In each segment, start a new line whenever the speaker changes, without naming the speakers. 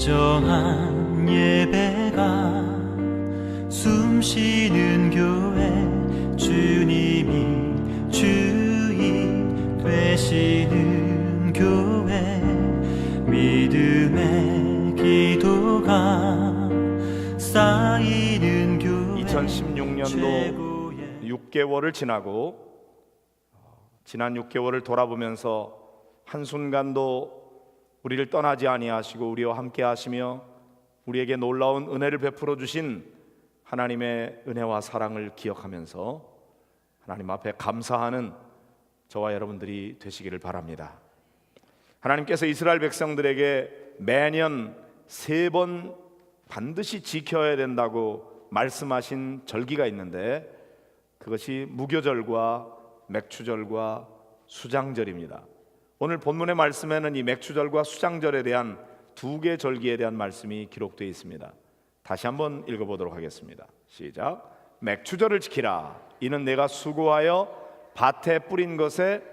진정한 예배가 숨쉬는 교회, 주님이 주인 되시는 교회, 믿음의 기도가 쌓이는 교회.
2016년도 6개월을 지나고 지난 6개월을 돌아보면서 한순간도 우리를 떠나지 아니하시고 우리와 함께 하시며 우리에게 놀라운 은혜를 베풀어 주신 하나님의 은혜와 사랑을 기억하면서 하나님 앞에 감사하는 저와 여러분들이 되시기를 바랍니다. 하나님께서 이스라엘 백성들에게 매년 3번 반드시 지켜야 된다고 말씀하신 절기가 있는데 그것이 무교절과 맥추절과 수장절입니다. 오늘 본문의 말씀에는 이 맥추절과 수장절에 대한 2개 절기에 대한 말씀이 기록되어 있습니다. 다시 한번 읽어보도록 하겠습니다. 시작. 맥추절을 지키라. 이는 내가 수고하여 밭에 뿌린 것에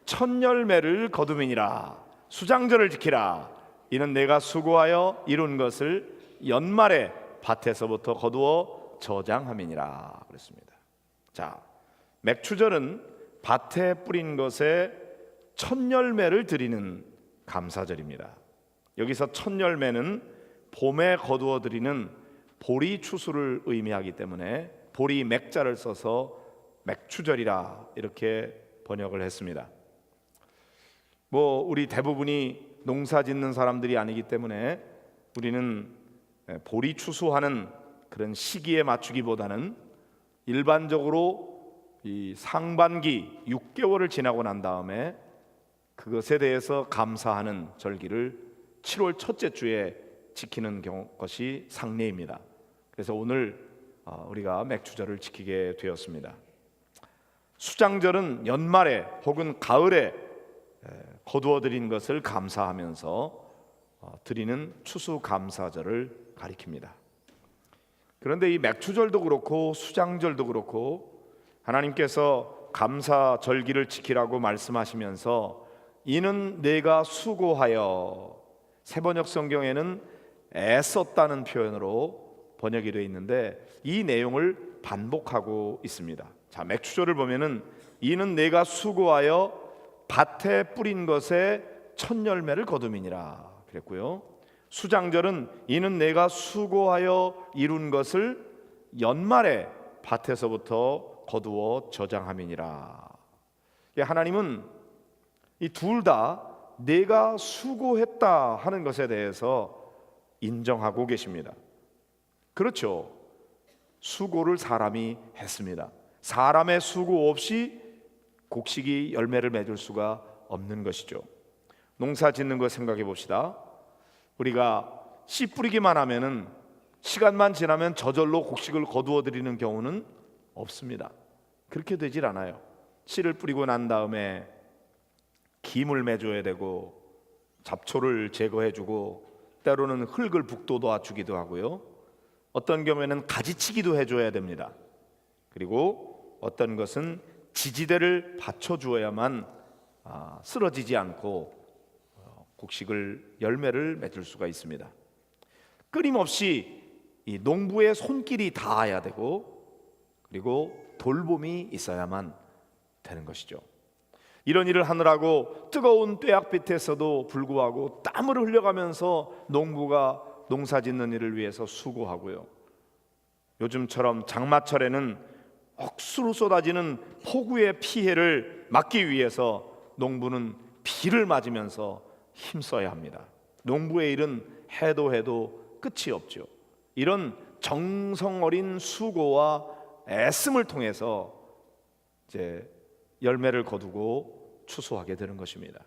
첫 열매를 거둠이니라. 수장절을 지키라. 이는 내가 수고하여 이룬 것을 연말에 밭에서부터 거두어 저장함이니라. 그랬습니다. 자, 맥추절은 밭에 뿌린 것에 첫 열매를 드리는 감사절입니다. 여기서 첫 열매는 봄에 거두어 드리는 보리 추수를 의미하기 때문에 보리 맥자를 써서 맥추절이라 이렇게 번역을 했습니다. 우리 대부분이 농사 짓는 사람들이 아니기 때문에 우리는 보리 추수하는 그런 시기에 맞추기보다는 일반적으로 이 상반기 6개월을 지나고 난 다음에 그것에 대해서 감사하는 절기를 7월 첫째 주에 지키는 것이 상례입니다. 그래서 오늘 우리가 맥추절을 지키게 되었습니다. 수장절은 연말에 혹은 가을에 거두어 드린 것을 감사하면서 드리는 추수감사절을 가리킵니다. 그런데 이 맥추절도 그렇고 수장절도 그렇고 하나님께서 감사절기를 지키라고 말씀하시면서 이는 내가 수고하여, 새번역 성경에는 애썼다는 표현으로 번역이 되어 있는데 이 내용을 반복하고 있습니다. 자, 맥추절을 보면은 이는 내가 수고하여 밭에 뿌린 것에 첫 열매를 거둠이니라 그랬고요. 수장절은 이는 내가 수고하여 이룬 것을 연말에 밭에서부터 거두어 저장함이니라. 하나님은 이 둘 다 내가 수고했다 하는 것에 대해서 인정하고 계십니다. 그렇죠. 수고를 사람이 했습니다. 사람의 수고 없이 곡식이 열매를 맺을 수가 없는 것이죠. 농사 짓는 거 생각해 봅시다. 우리가 씨 뿌리기만 하면은 시간만 지나면 저절로 곡식을 거두어 드리는 경우는 없습니다. 그렇게 되질 않아요. 씨를 뿌리고 난 다음에 김을 매줘야 되고 잡초를 제거해주고 때로는 흙을 북돋아 주기도 하고요. 어떤 경우에는 가지치기도 해줘야 됩니다. 그리고 어떤 것은 지지대를 받쳐주어야만 쓰러지지 않고 곡식을 열매를 맺을 수가 있습니다. 끊임없이 이 농부의 손길이 닿아야 되고 그리고 돌봄이 있어야만 되는 것이죠. 이런 일을 하느라고 뜨거운 뙤약빛에서도 불구하고 땀을 흘려가면서 농부가 농사 짓는 일을 위해서 수고하고요. 요즘처럼 장마철에는 억수로 쏟아지는 폭우의 피해를 막기 위해서 농부는 비를 맞으면서 힘써야 합니다. 농부의 일은 해도 끝이 없죠. 이런 정성 어린 수고와 애씀을 통해서 이제 열매를 거두고 추수하게 되는 것입니다.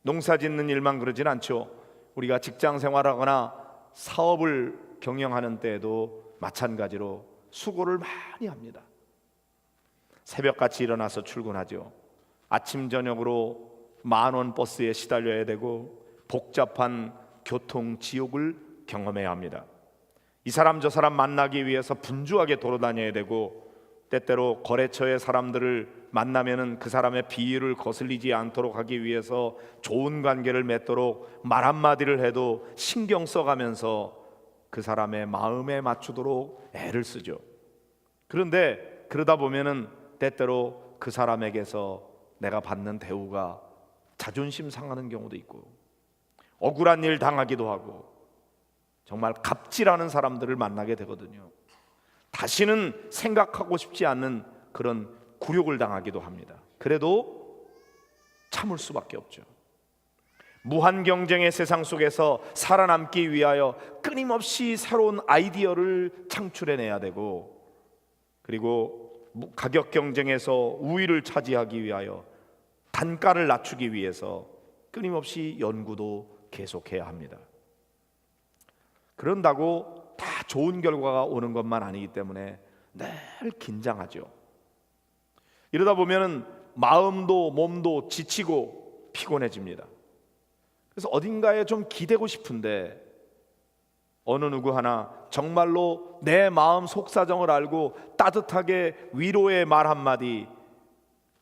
농사 짓는 일만 그러진 않죠. 우리가 직장 생활하거나 사업을 경영하는 때에도 마찬가지로 수고를 많이 합니다. 새벽같이 일어나서 출근하죠. 아침 저녁으로 10,000원 버스에 시달려야 되고 복잡한 교통 지옥을 경험해야 합니다. 이 사람 저 사람 만나기 위해서 분주하게 돌아다녀야 되고 때때로 거래처의 사람들을 만나면은 그 사람의 비위를 거슬리지 않도록 하기 위해서 좋은 관계를 맺도록 말 한마디를 해도 신경 써가면서 그 사람의 마음에 맞추도록 애를 쓰죠. 그런데 그러다 보면은 때때로 그 사람에게서 내가 받는 대우가 자존심 상하는 경우도 있고, 억울한 일 당하기도 하고, 정말 갑질하는 사람들을 만나게 되거든요. 다시는 생각하고 싶지 않는 그런 굴욕을 당하기도 합니다. 그래도 참을 수밖에 없죠. 무한 경쟁의 세상 속에서 살아남기 위하여 끊임없이 새로운 아이디어를 창출해내야 되고, 그리고 가격 경쟁에서 우위를 차지하기 위하여 단가를 낮추기 위해서 끊임없이 연구도 계속해야 합니다. 그런다고 다 좋은 결과가 오는 것만 아니기 때문에 늘 긴장하죠. 이러다 보면은 마음도 몸도 지치고 피곤해집니다. 그래서 어딘가에 좀 기대고 싶은데 어느 누구 하나 정말로 내 마음 속사정을 알고 따뜻하게 위로의 말 한마디,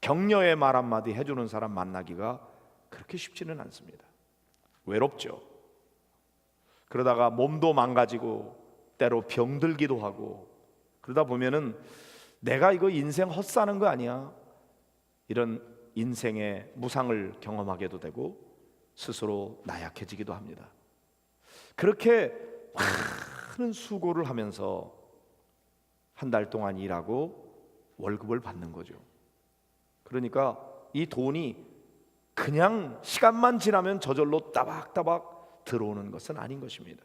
격려의 말 한마디 해주는 사람 만나기가 그렇게 쉽지는 않습니다. 외롭죠. 그러다가 몸도 망가지고 때로 병들기도 하고, 그러다 보면은 내가 이거 인생 헛사는 거 아니야, 이런 인생의 무상을 경험하게도 되고 스스로 나약해지기도 합니다. 그렇게 많은 수고를 하면서 한 달 동안 일하고 월급을 받는 거죠. 그러니까 이 돈이 그냥 시간만 지나면 저절로 따박따박 들어오는 것은 아닌 것입니다.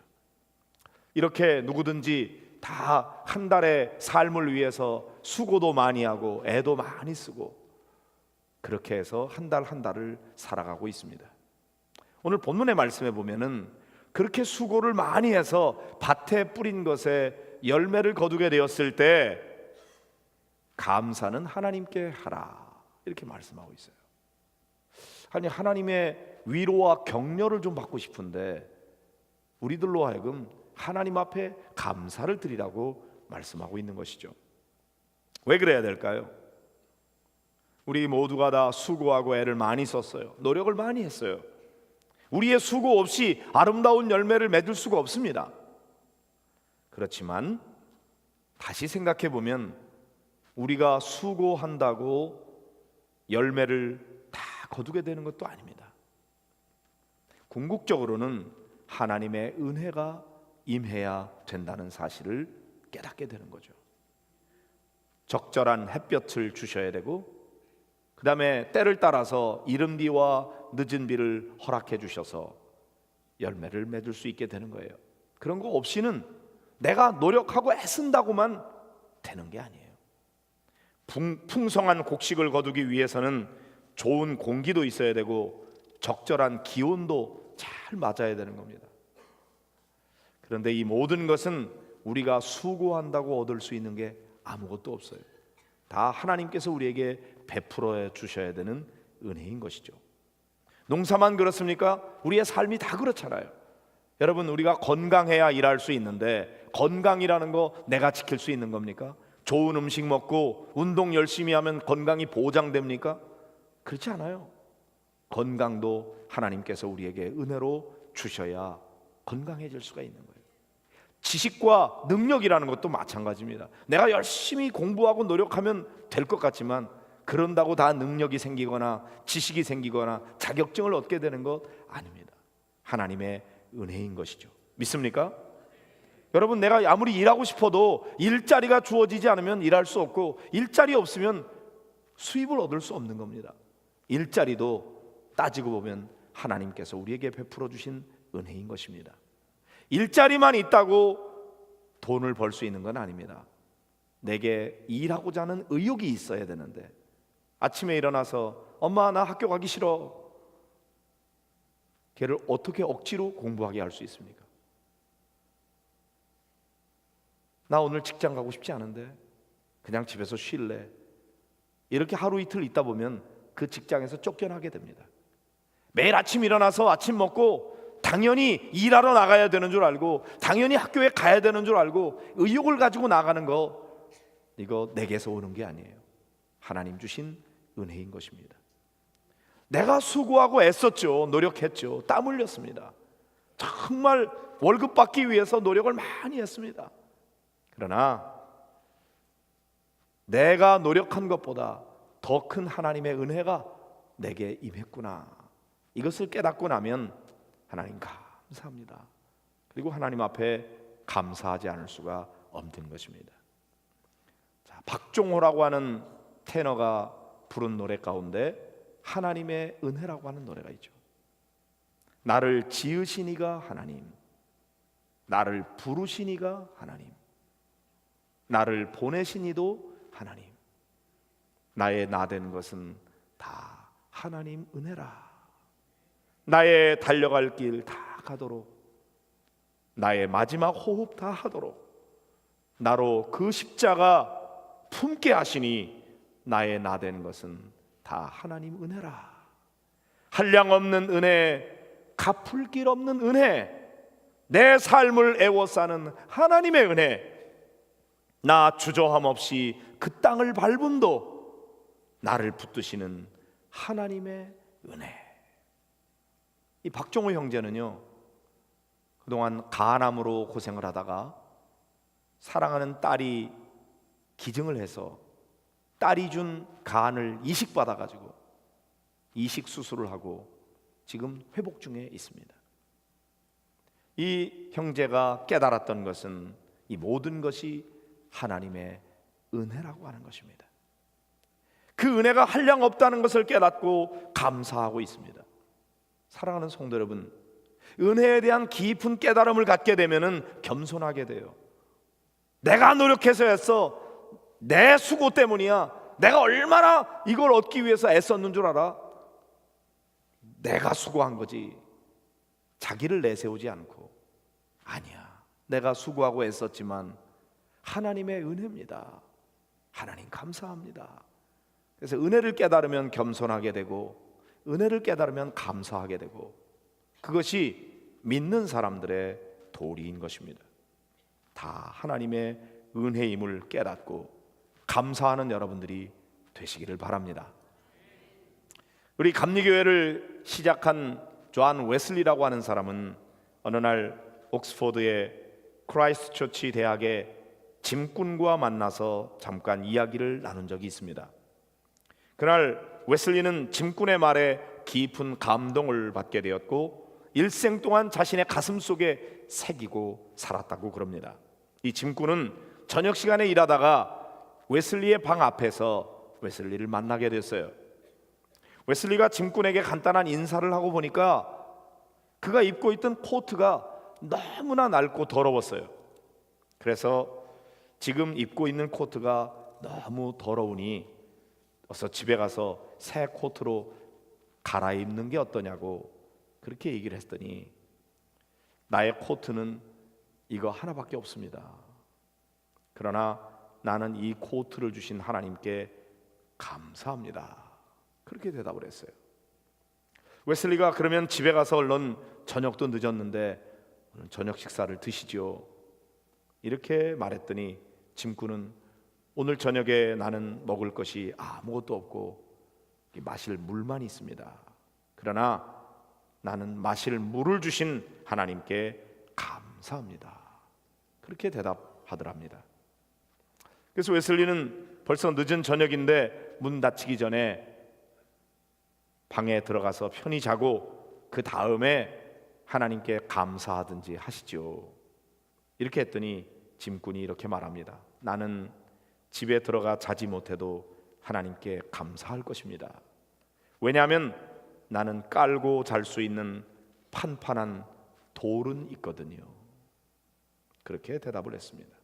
이렇게 누구든지 다 한 달의 삶을 위해서 수고도 많이 하고 애도 많이 쓰고 그렇게 해서 한 달 한 달을 살아가고 있습니다. 오늘 본문의 말씀에 보면은 그렇게 수고를 많이 해서 밭에 뿌린 것에 열매를 거두게 되었을 때 감사는 하나님께 하라, 이렇게 말씀하고 있어요. 아니, 하나님의 위로와 격려를 좀 받고 싶은데 우리들로 하여금 하나님 앞에 감사를 드리라고 말씀하고 있는 것이죠. 왜 그래야 될까요? 우리 모두가 다 수고하고 애를 많이 썼어요. 노력을 많이 했어요. 우리의 수고 없이 아름다운 열매를 맺을 수가 없습니다. 그렇지만 다시 생각해 보면 우리가 수고한다고 열매를 다 거두게 되는 것도 아닙니다. 궁극적으로는 하나님의 은혜가 임해야 된다는 사실을 깨닫게 되는 거죠. 적절한 햇볕을 주셔야 되고, 그 다음에 때를 따라서 이른 비와 늦은 비를 허락해 주셔서 열매를 맺을 수 있게 되는 거예요. 그런 거 없이는 내가 노력하고 애쓴다고만 되는 게 아니에요. 풍성한 곡식을 거두기 위해서는 좋은 공기도 있어야 되고 적절한 기온도 잘 맞아야 되는 겁니다. 그런데 이 모든 것은 우리가 수고한다고 얻을 수 있는 게 아무것도 없어요. 다 하나님께서 우리에게 베풀어 주셔야 되는 은혜인 것이죠. 농사만 그렇습니까? 우리의 삶이 다 그렇잖아요. 여러분, 우리가 건강해야 일할 수 있는데 건강이라는 거 내가 지킬 수 있는 겁니까? 좋은 음식 먹고 운동 열심히 하면 건강이 보장됩니까? 그렇지 않아요. 건강도 하나님께서 우리에게 은혜로 주셔야 건강해질 수가 있는 거예요. 지식과 능력이라는 것도 마찬가지입니다. 내가 열심히 공부하고 노력하면 될 것 같지만 그런다고 다 능력이 생기거나 지식이 생기거나 자격증을 얻게 되는 것 아닙니다. 하나님의 은혜인 것이죠. 믿습니까? 여러분, 내가 아무리 일하고 싶어도 일자리가 주어지지 않으면 일할 수 없고, 일자리 없으면 수입을 얻을 수 없는 겁니다. 일자리도 따지고 보면 하나님께서 우리에게 베풀어 주신 은혜인 것입니다. 일자리만 있다고 돈을 벌 수 있는 건 아닙니다. 내게 일하고자 하는 의욕이 있어야 되는데 아침에 일어나서 엄마 나 학교 가기 싫어, 걔를 어떻게 억지로 공부하게 할 수 있습니까? 나 오늘 직장 가고 싶지 않은데 그냥 집에서 쉴래, 이렇게 하루 이틀 있다 보면 그 직장에서 쫓겨나게 됩니다. 매일 아침 일어나서 아침 먹고 당연히 일하러 나가야 되는 줄 알고 당연히 학교에 가야 되는 줄 알고 의욕을 가지고 나가는 거, 이거 내게서 오는 게 아니에요. 하나님 주신 은혜인 것입니다. 내가 수고하고 애썼죠. 노력했죠. 땀 흘렸습니다. 정말 월급 받기 위해서 노력을 많이 했습니다. 그러나 내가 노력한 것보다 더 큰 하나님의 은혜가 내게 임했구나. 이것을 깨닫고 나면 하나님 감사합니다. 그리고 하나님 앞에 감사하지 않을 수가 없는 것입니다. 자, 박종호라고 하는 테너가 부른 노래 가운데 하나님의 은혜라고 하는 노래가 있죠. 나를 지으신 이가 하나님, 나를 부르신 이가 하나님, 나를 보내신 이도 하나님, 나의 나 된 것은 다 하나님 은혜라. 나의 달려갈 길 다 가도록, 나의 마지막 호흡 다 하도록 나로 그 십자가 품게 하시니 나의 나 된 것은 다 하나님 은혜라. 한량 없는 은혜, 갚을 길 없는 은혜, 내 삶을 애워싸는 하나님의 은혜, 나 주저함 없이 그 땅을 밟음도 나를 붙드시는 하나님의 은혜. 이 박종호 형제는요, 그동안 간암으로 고생을 하다가 사랑하는 딸이 기증을 해서 딸이 준 간을 이식받아가지고 이식 수술을 하고 지금 회복 중에 있습니다. 이 형제가 깨달았던 것은 이 모든 것이 하나님의 은혜라고 하는 것입니다. 그 은혜가 한량 없다는 것을 깨닫고 감사하고 있습니다. 사랑하는 성도 여러분, 은혜에 대한 깊은 깨달음을 갖게 되면은 겸손하게 돼요. 내가 노력해서 했어, 내 수고 때문이야, 내가 얼마나 이걸 얻기 위해서 애썼는 줄 알아? 내가 수고한 거지. 자기를 내세우지 않고, 아니야, 내가 수고하고 애썼지만 하나님의 은혜입니다. 하나님 감사합니다. 그래서 은혜를 깨달으면 겸손하게 되고, 은혜를 깨달으면 감사하게 되고, 그것이 믿는 사람들의 도리인 것입니다. 다 하나님의 은혜임을 깨닫고 감사하는 여러분들이 되시기를 바랍니다. 우리 감리교회를 시작한 존 웨슬리라고 하는 사람은 어느 날 옥스포드의 크라이스트 처치 대학의 짐꾼과 만나서 잠깐 이야기를 나눈 적이 있습니다. 그날 웨슬리는 짐꾼의 말에 깊은 감동을 받게 되었고 일생 동안 자신의 가슴 속에 새기고 살았다고 그럽니다. 이 짐꾼은 저녁 시간에 일하다가 웨슬리의 방 앞에서 웨슬리를 만나게 됐어요. 웨슬리가 짐꾼에게 간단한 인사를 하고 보니까 그가 입고 있던 코트가 너무나 낡고 더러웠어요. 그래서 지금 입고 있는 코트가 너무 더러우니 어서 집에 가서 새 코트로 갈아입는 게 어떠냐고 그렇게 얘기를 했더니, 나의 코트는 이거 하나밖에 없습니다. 그러나 나는 이 코트를 주신 하나님께 감사합니다. 그렇게 대답을 했어요. 웨슬리가 그러면 집에 가서 얼른, 저녁도 늦었는데 저녁 식사를 드시죠, 이렇게 말했더니 짐꾼은 오늘 저녁에 나는 먹을 것이 아무것도 없고 마실 물만 있습니다. 그러나 나는 마실 물을 주신 하나님께 감사합니다. 그렇게 대답하더랍니다. 그래서 웨슬리는 벌써 늦은 저녁인데 문 닫히기 전에 방에 들어가서 편히 자고 그 다음에 하나님께 감사하든지 하시죠. 이렇게 했더니 짐꾼이 이렇게 말합니다. 나는 집에 들어가 자지 못해도 하나님께 감사할 것입니다. 왜냐하면 나는 깔고 잘 수 있는 판판한 돌은 있거든요. 그렇게 대답을 했습니다.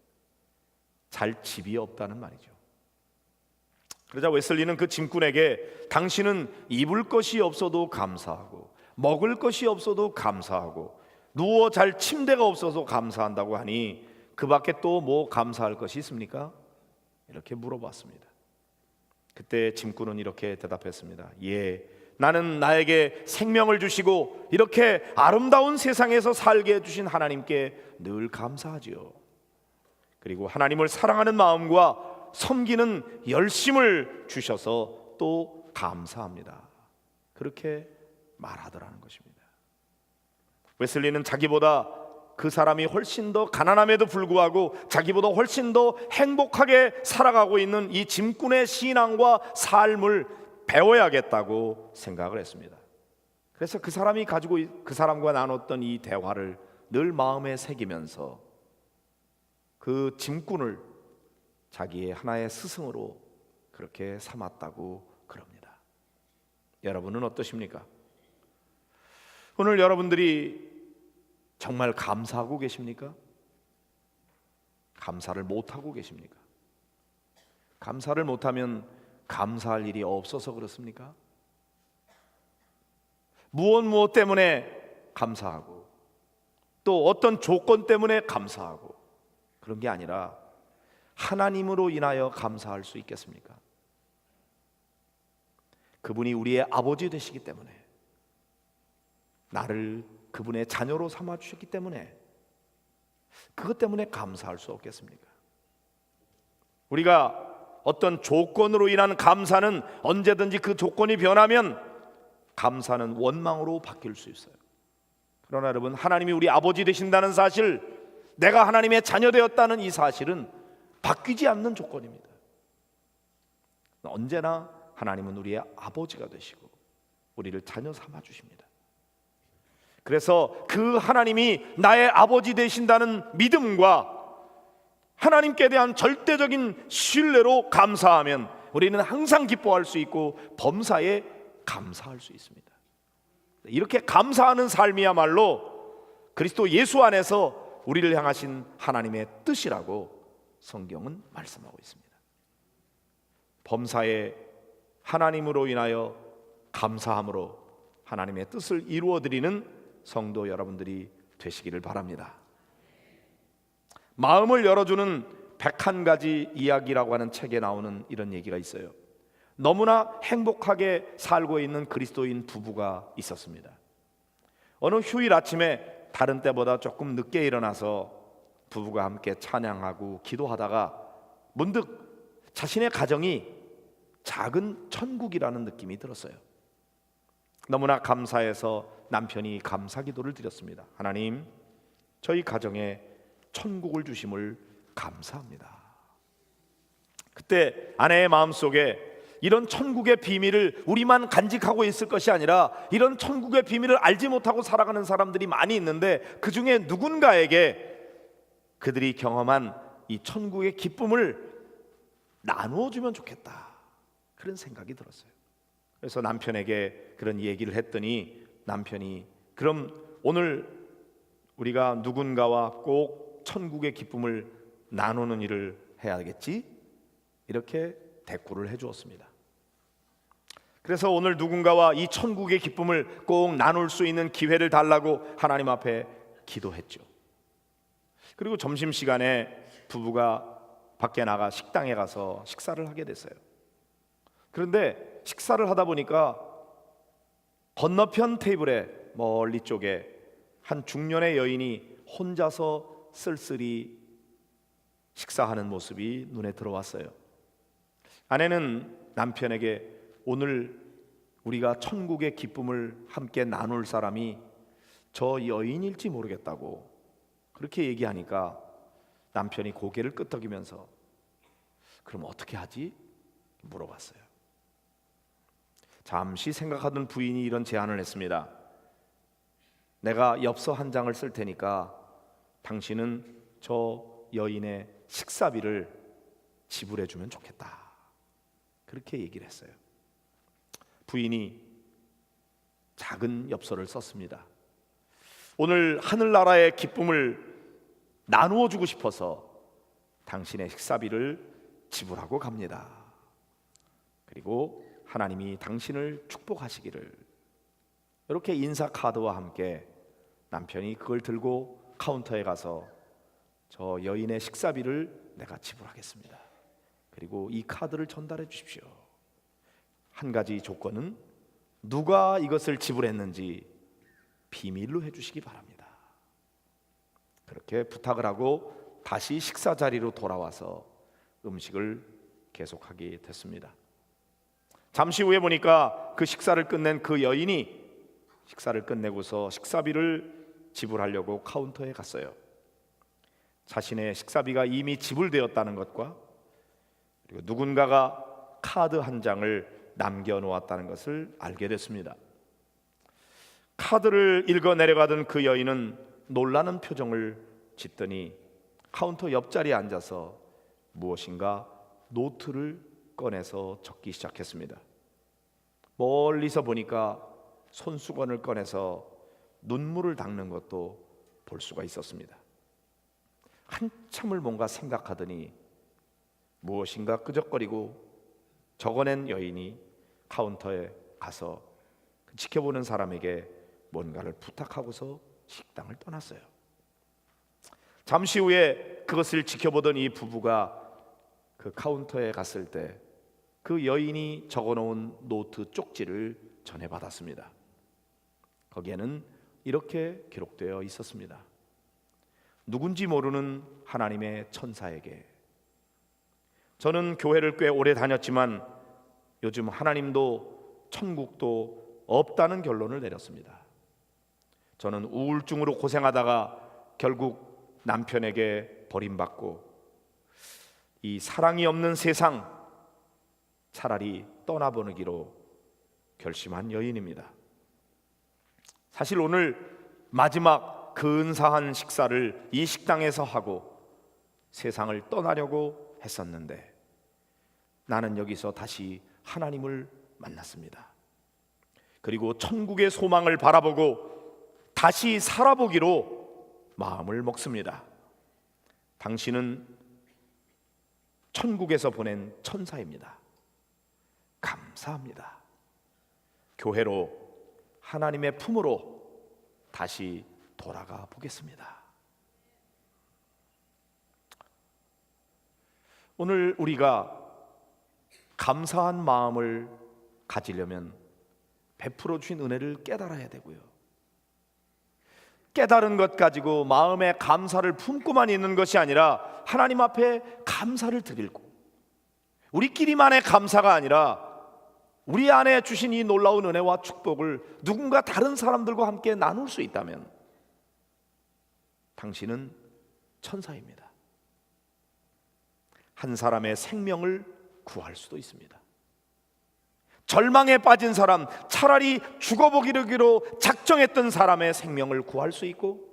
잘 집이 없다는 말이죠. 그러자 웨슬리는 그 짐꾼에게 당신은 입을 것이 없어도 감사하고 먹을 것이 없어도 감사하고 누워 잘 침대가 없어서 감사한다고 하니 그 밖에 또 뭐 감사할 것이 있습니까? 이렇게 물어봤습니다. 그때 짐꾼은 이렇게 대답했습니다. 예, 나는 나에게 생명을 주시고 이렇게 아름다운 세상에서 살게 해주신 하나님께 늘 감사하지요. 그리고 하나님을 사랑하는 마음과 섬기는 열심을 주셔서 또 감사합니다. 그렇게 말하더라는 것입니다. 웨슬리는 자기보다 그 사람이 훨씬 더 가난함에도 불구하고 자기보다 훨씬 더 행복하게 살아가고 있는 이 짐꾼의 신앙과 삶을 배워야겠다고 생각을 했습니다. 그래서 그 사람이 가지고 그 사람과 나눴던 이 대화를 늘 마음에 새기면서 그 짐꾼을 자기의 하나의 스승으로 그렇게 삼았다고 그럽니다. 여러분은 어떠십니까? 오늘 여러분들이 정말 감사하고 계십니까? 감사를 못하고 계십니까? 감사를 못하면 감사할 일이 없어서 그렇습니까? 무엇 때문에 감사하고 또 어떤 조건 때문에 감사하고 그런 게 아니라 하나님으로 인하여 감사할 수 있겠습니까? 그분이 우리의 아버지 되시기 때문에, 나를 그분의 자녀로 삼아 주셨기 때문에, 그것 때문에 감사할 수 없겠습니까? 우리가 어떤 조건으로 인한 감사는 언제든지 그 조건이 변하면 감사는 원망으로 바뀔 수 있어요. 그러나 여러분, 하나님이 우리 아버지 되신다는 사실, 내가 하나님의 자녀 되었다는 이 사실은 바뀌지 않는 조건입니다. 언제나 하나님은 우리의 아버지가 되시고 우리를 자녀 삼아 주십니다. 그래서 그 하나님이 나의 아버지 되신다는 믿음과 하나님께 대한 절대적인 신뢰로 감사하면 우리는 항상 기뻐할 수 있고 범사에 감사할 수 있습니다. 이렇게 감사하는 삶이야말로 그리스도 예수 안에서 우리를 향하신 하나님의 뜻이라고 성경은 말씀하고 있습니다. 범사에 하나님으로 인하여 감사함으로 하나님의 뜻을 이루어드리는 성도 여러분들이 되시기를 바랍니다. 마음을 열어주는 101가지 이야기라고 하는 책에 나오는 이런 얘기가 있어요. 너무나 행복하게 살고 있는 그리스도인 부부가 있었습니다. 어느 휴일 아침에 다른 때보다 조금 늦게 일어나서 부부가 함께 찬양하고 기도하다가 문득 자신의 가정이 작은 천국이라는 느낌이 들었어요. 너무나 감사해서 남편이 감사 기도를 드렸습니다. 하나님, 저희 가정에 천국을 주심을 감사합니다. 그때 아내의 마음속에 이런 천국의 비밀을 우리만 간직하고 있을 것이 아니라 이런 천국의 비밀을 알지 못하고 살아가는 사람들이 많이 있는데 그 중에 누군가에게 그들이 경험한 이 천국의 기쁨을 나누어 주면 좋겠다, 그런 생각이 들었어요. 그래서 남편에게 그런 얘기를 했더니 남편이 그럼 오늘 우리가 누군가와 꼭 천국의 기쁨을 나누는 일을 해야겠지? 이렇게 대꾸를 해주었습니다. 그래서 오늘 누군가와 이 천국의 기쁨을 꼭 나눌 수 있는 기회를 달라고 하나님 앞에 기도했죠. 그리고 점심시간에 부부가 밖에 나가 식당에 가서 식사를 하게 됐어요. 그런데 식사를 하다 보니까 건너편 테이블에 멀리 쪽에 한 중년의 여인이 혼자서 쓸쓸히 식사하는 모습이 눈에 들어왔어요. 아내는 남편에게 오늘 우리가 천국의 기쁨을 함께 나눌 사람이 저 여인일지 모르겠다고 그렇게 얘기하니까 남편이 고개를 끄덕이면서 그럼 어떻게 하지? 물어봤어요. 잠시 생각하던 부인이 이런 제안을 했습니다. 내가 엽서 한 장을 쓸 테니까 당신은 저 여인의 식사비를 지불해 주면 좋겠다, 그렇게 얘기를 했어요. 부인이 작은 엽서를 썼습니다. 오늘 하늘나라의 기쁨을 나누어 주고 싶어서 당신의 식사비를 지불하고 갑니다. 그리고 하나님이 당신을 축복하시기를. 이렇게 인사 카드와 함께 남편이 그걸 들고 카운터에 가서 저 여인의 식사비를 내가 지불하겠습니다. 그리고 이 카드를 전달해 주십시오. 한 가지 조건은 누가 이것을 지불했는지 비밀로 해주시기 바랍니다. 그렇게 부탁을 하고 다시 식사 자리로 돌아와서 음식을 계속하게 됐습니다. 잠시 후에 보니까 그 식사를 끝낸 그 여인이 식사를 끝내고서 식사비를 지불하려고 카운터에 갔어요. 자신의 식사비가 이미 지불되었다는 것과 그리고 누군가가 카드 한 장을 남겨놓았다는 것을 알게 됐습니다. 카드를 읽어 내려가던 그 여인은 놀라는 표정을 짓더니 카운터 옆자리에 앉아서 무엇인가 노트를 꺼내서 적기 시작했습니다. 멀리서 보니까 손수건을 꺼내서 눈물을 닦는 것도 볼 수가 있었습니다. 한참을 뭔가 생각하더니 무엇인가 끄적거리고 적어낸 여인이 카운터에 가서 지켜보는 사람에게 뭔가를 부탁하고서 식당을 떠났어요. 잠시 후에 그것을 지켜보던 이 부부가 그 카운터에 갔을 때 그 여인이 적어놓은 노트 쪽지를 전해받았습니다. 거기에는 이렇게 기록되어 있었습니다. 누군지 모르는 하나님의 천사에게, 저는 교회를 꽤 오래 다녔지만 요즘 하나님도 천국도 없다는 결론을 내렸습니다. 저는 우울증으로 고생하다가 결국 남편에게 버림받고 이 사랑이 없는 세상 차라리 떠나보내기로 결심한 여인입니다. 사실 오늘 마지막 근사한 식사를 이 식당에서 하고 세상을 떠나려고 했었는데 나는 여기서 다시 하나님을 만났습니다. 그리고 천국의 소망을 바라보고 다시 살아보기로 마음을 먹습니다. 당신은 천국에서 보낸 천사입니다. 감사합니다. 교회로 하나님의 품으로 다시 돌아가 보겠습니다. 오늘 우리가 감사한 마음을 가지려면 베풀어 주신 은혜를 깨달아야 되고요. 깨달은 것 가지고 마음에 감사를 품고만 있는 것이 아니라 하나님 앞에 감사를 드리고, 우리끼리만의 감사가 아니라 우리 안에 주신 이 놀라운 은혜와 축복을 누군가 다른 사람들과 함께 나눌 수 있다면 당신은 천사입니다. 한 사람의 생명을 구할 수도 있습니다. 절망에 빠진 사람, 차라리 죽어보기로 작정했던 사람의 생명을 구할 수 있고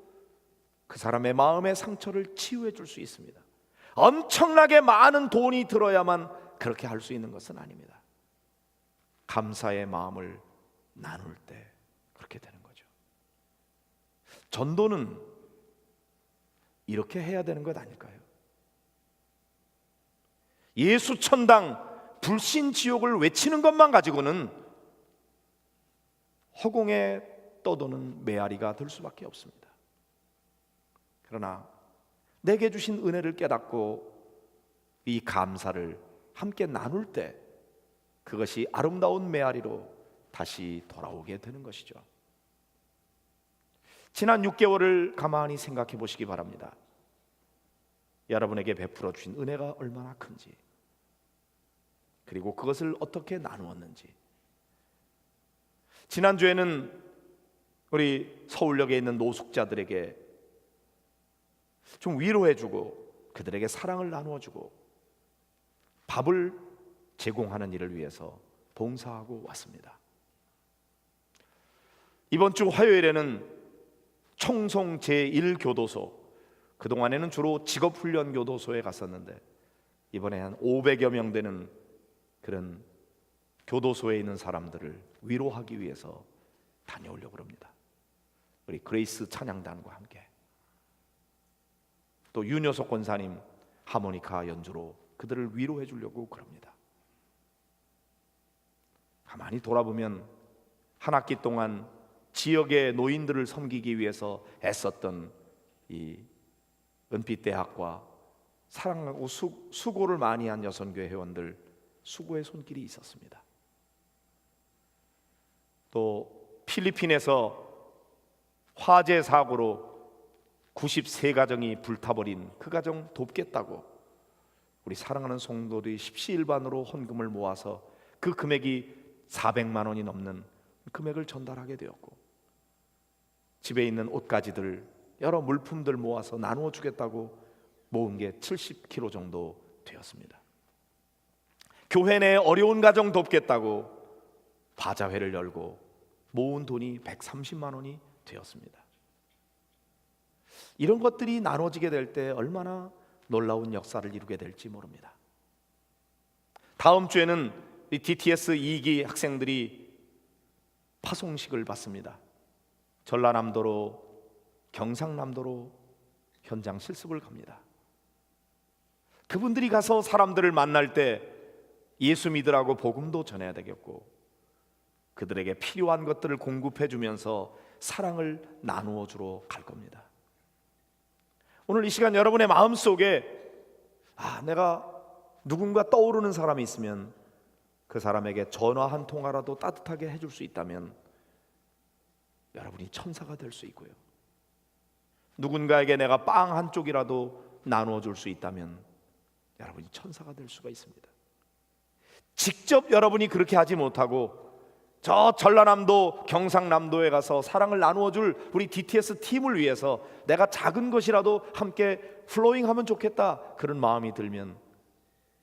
그 사람의 마음의 상처를 치유해 줄 수 있습니다. 엄청나게 많은 돈이 들어야만 그렇게 할 수 있는 것은 아닙니다. 감사의 마음을 나눌 때 그렇게 되는 거죠. 전도는 이렇게 해야 되는 것 아닐까요? 예수 천당 불신 지옥을 외치는 것만 가지고는 허공에 떠도는 메아리가 될 수밖에 없습니다. 그러나 내게 주신 은혜를 깨닫고 이 감사를 함께 나눌 때 그것이 아름다운 메아리로 다시 돌아오게 되는 것이죠. 지난 6개월을 가만히 생각해 보시기 바랍니다. 여러분에게 베풀어 주신 은혜가 얼마나 큰지, 그리고 그것을 어떻게 나누었는지. 지난주에는 우리 서울역에 있는 노숙자들에게 좀 위로해주고 그들에게 사랑을 나누어주고 밥을 제공하는 일을 위해서 봉사하고 왔습니다. 이번 주 화요일에는 청송 제1교도소, 그동안에는 주로 직업훈련교도소에 갔었는데 이번에 한 500여 명 되는 그런 교도소에 있는 사람들을 위로하기 위해서 다녀오려고 합니다. 우리 그레이스 찬양단과 함께 또 윤여석 권사님 하모니카 연주로 그들을 위로해 주려고 그럽니다. 가만히 돌아보면 한 학기 동안 지역의 노인들을 섬기기 위해서 애썼던 이 은빛대학과 사랑하고 수고를 많이 한 여선교회 회원들 수고의 손길이 있었습니다. 또 필리핀에서 화재 사고로 93가정이 불타버린 그 가정 돕겠다고 우리 사랑하는 성도들이 십시일반으로 헌금을 모아서 그 금액이 400만 원이 넘는 금액을 전달하게 되었고, 집에 있는 옷가지들, 여러 물품들 모아서 나누어 주겠다고 모은 게 70kg 정도 되었습니다. 교회 내 어려운 가정 돕겠다고 바자회를 열고 모은 돈이 130만 원이 되었습니다. 이런 것들이 나눠지게 될 때 얼마나 놀라운 역사를 이루게 될지 모릅니다. 다음 주에는 이 DTS 2기 학생들이 파송식을 받습니다. 전라남도로, 경상남도로 현장 실습을 갑니다. 그분들이 가서 사람들을 만날 때 예수 믿으라고 복음도 전해야 되겠고, 그들에게 필요한 것들을 공급해 주면서 사랑을 나누어 주러 갈 겁니다. 오늘 이 시간 여러분의 마음속에 내가 누군가 떠오르는 사람이 있으면 그 사람에게 전화 한 통화라도 따뜻하게 해줄 수 있다면 여러분이 천사가 될 수 있고요, 누군가에게 내가 빵 한 쪽이라도 나누어 줄 수 있다면 여러분이 천사가 될 수가 있습니다. 직접 여러분이 그렇게 하지 못하고 저 전라남도, 경상남도에 가서 사랑을 나누어 줄 우리 DTS 팀을 위해서 내가 작은 것이라도 함께 플로잉하면 좋겠다, 그런 마음이 들면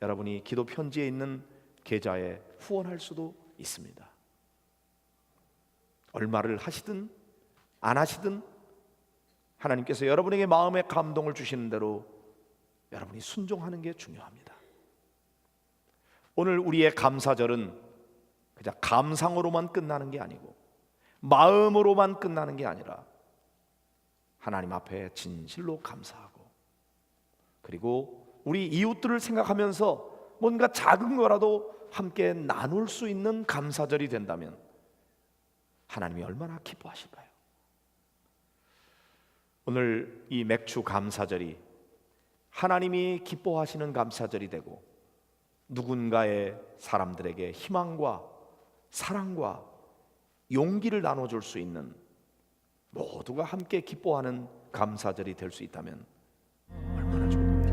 여러분이 기도 편지에 있는 계좌에 후원할 수도 있습니다. 얼마를 하시든 안 하시든 하나님께서 여러분에게 마음의 감동을 주시는 대로 여러분이 순종하는 게 중요합니다. 오늘 우리의 감사절은 그냥 감상으로만 끝나는 게 아니고 마음으로만 끝나는 게 아니라 하나님 앞에 진실로 감사하고, 그리고 우리 이웃들을 생각하면서 뭔가 작은 거라도 함께 나눌 수 있는 감사절이 된다면 하나님이 얼마나 기뻐하실까요? 오늘 이 맥주 감사절이 하나님이 기뻐하시는 감사절이 되고, 누군가의 사람들에게 희망과 사랑과 용기를 나눠줄 수 있는, 모두가 함께 기뻐하는 감사절이 될 수 있다면 얼마나 좋을까요?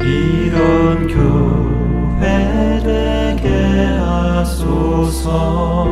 이런 교회 되게 하소서.